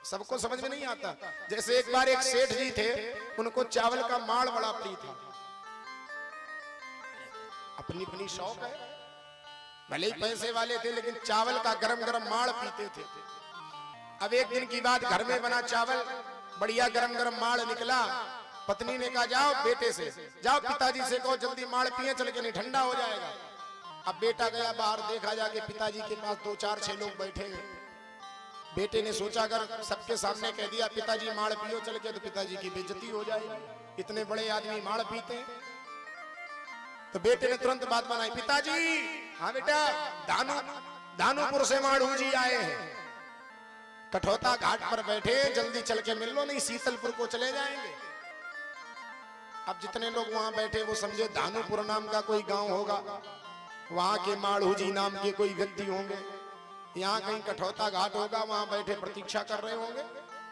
सबको समझ में नहीं आता। जैसे एक बार एक सेठ जी थे, उनको चावल का माड़ बड़ा प्रिय था। अपनी अपनी शौक है, भले ही पैसे वाले थे लेकिन चावल का गरम गरम माड़ पीते थे। अब एक दिन की बात, घर में बना चावल बढ़िया गरम गरम माड़ निकला। पत्नी ने कहा जाओ बेटे से, जाओ पिताजी से कहो जल्दी माड़ पिए, चल के नहीं ठंडा हो जाएगा। अब बेटा गया बाहर, देखा जाके पिताजी के पास 2 4 6 लोग बैठे हैं। बेटे ने सोचा अगर सबके सामने कह दिया पिताजी माड़ पियो चल के, तो पिताजी की बेइज्जती हो जाएगी, इतने बड़े आदमी माड़ पीते हैं। तो बेटे ने तुरंत बात बनाई, पिताजी हाँ बेटा, दानूपुर से माड़ू जी आए हैं, कठौता घाट पर बैठे, जल्दी चल के मिल लो नहीं शीतलपुर को चले जाएंगे। अब जितने लोग वहां बैठे वो समझे दानूपुर नाम का कोई गांव होगा, वहां के माड़ू जी नाम के कोई व्यक्ति होंगे, यहाँ कहीं कठौता घाट होगा, वहां बैठे प्रतीक्षा कर रहे होंगे।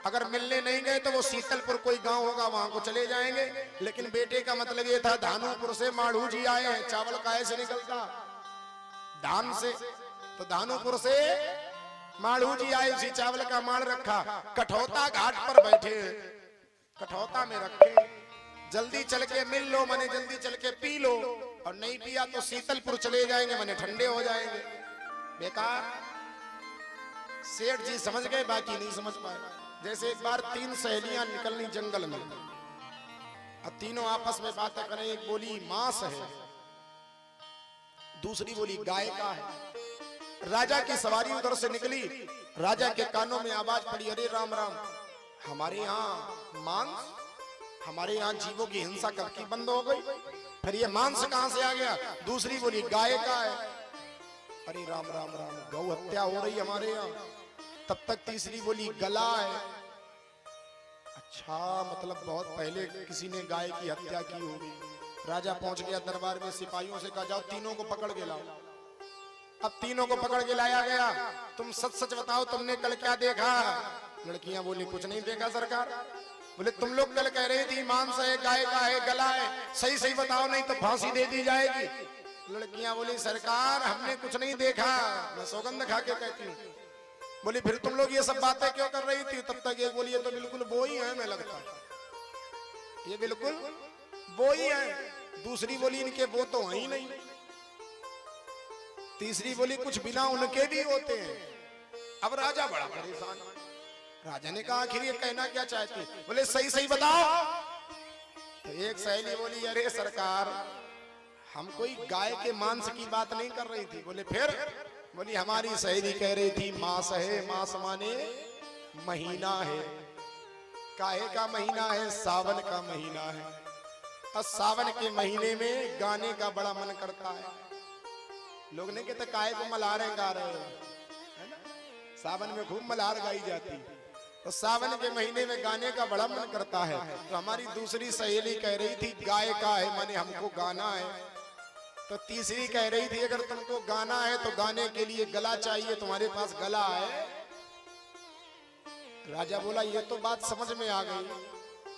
अगर मिलने नहीं गए तो वो शीतलपुर कोई गांव होगा, वहां को चले जाएंगे। लेकिन बेटे का मतलब ये था दानूपुर से माड़ू जी आए हैं, चावल काहे से निकलता? धान से। तो दानूपुर से माड़ू जी आए, उसी चावल का माड़ रखा, कठौता घाट पर बैठे, कठौता में रखे, जल्दी चल के मिल लो, मने जल्दी चल के पी लो, और नहीं पिया तो शीतलपुर चले जाएंगे, मने ठंडे हो जाएंगे। बेकार। सेठ जी समझ गए, बाकी नहीं समझ पाए। जैसे एक बार 3 सहेलियां निकलनी जंगल में, और तीनों आपस में बातें करें। एक बोली मांस है, दूसरी बोली गाय का है। राजा की सवारी उधर से निकली, राजा के कानों में आवाज पड़ी, अरे राम राम, हमारे यहाँ मांस, हमारे यहाँ जीवों की हिंसा कब की बंद हो गई, फिर ये मांस कहां से आ गया? दूसरी बोली गाय का है। अरे राम राम राम, गौ हत्या हो रही हमारे यहाँ। तब तक तीसरी बोली गला है। अच्छा, मतलब बहुत पहले किसी ने गाय की हत्या की होगी। राजा पहुंच गया दरबार में, सिपाहियों से कहा जाओ तीनों को पकड़ के लाओ। अब तीनों को पकड़ के लाया गया। तुम सच सच बताओ, तुमने कल क्या देखा? लड़कियां बोली कुछ नहीं देखा सरकार। बोले तुम लोग कल कह रही थी मांस है, गाय का है, गला है, सही सही बताओ नहीं तो फांसी दे दी जाएगी। लड़कियां बोली सरकार हमने कुछ नहीं देखा, मैं सौगंध खा के कहती हूँ। बोली फिर तुम लोग ये सब बातें क्यों कर रही थी? तब तक एक बोली ये तो बिल्कुल वो ही है, मैं लगता ये बिल्कुल वो ही है। दूसरी बोली इनके वो तो है ही नहीं। तीसरी बोली कुछ बिना उनके भी होते हैं। अब राजा बड़ा परेशान। राजा ने कहा आखिर ये कहना क्या चाहती? बोले सही सही बताओ। तो एक सहेली बोली अरे सरकार हम कोई गाय के मांस की बात नहीं कर रही थी। बोले फिर? बोली हमारी सहेली कह रही थी मास है, मास माने महीना है। काहे का महीना है? सावन का महीना है। और सावन के महीने में गाने का बड़ा मन करता है। लोग नहीं कहते काहे को मल्हार गा रहे हो, है ना? सावन में खूब मल्हार गाई जाती। तो सावन के महीने में गाने का बड़ा मन करता है। तो हमारी दूसरी सहेली कह रही थी गाय का है माने हमको गाना है। तो तीसरी कह रही थी अगर तुमको गाना है तो गाने के लिए गला चाहिए, तुम्हारे पास गला है? राजा बोला ये तो बात समझ में आ गई,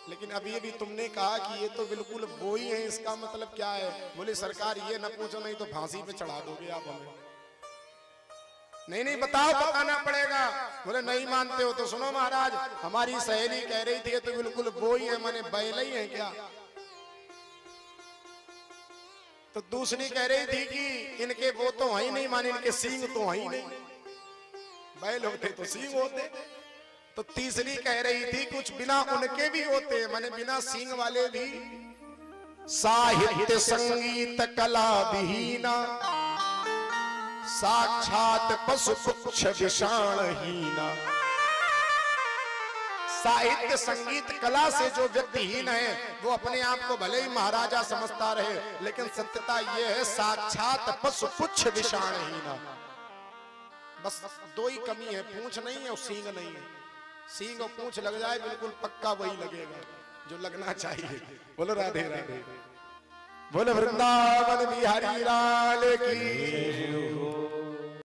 लेकिन अभी भी तुमने कहा कि ये तो बिल्कुल वो ही है, इसका मतलब क्या है? बोले सरकार ये न पूछो नहीं तो फांसी पे चढ़ा दोगे आप हमें। नहीं नहीं बताओ, बताना पड़ेगा। बोले नहीं मानते हो तो सुनो महाराज, हमारी सहेली कह रही थी ये तो बिल्कुल वो ही है, माने बैल ही है क्या? तो दूसरी कह रही थी कि इनके वो तो है ही नहीं, माने इनके सींग तो है ही नहीं, बैल होते तो सींग होते। तो तीसरी कह रही थी कुछ बिना उनके भी होते, माने बिना सींग वाले भी। साहित्य संगीत कला विहीना, साक्षात पशु पुच्छ विषाणहीना। साहित्य संगीत कला से जो व्यक्तिहीन है वो अपने आप को भले ही महाराजा समझता रहे, लेकिन सत्यता ये है साक्षात पशु पुच्छ विषाणहीना। बस दो ही कमी है, पूंछ नहीं है और सींग नहीं है। सींग और पूंछ लग जाए बिल्कुल पक्का वही लगेगा जो लगना चाहिए। बोलो राधे राधे, बोलो वृंदावन बिहारी लाल की।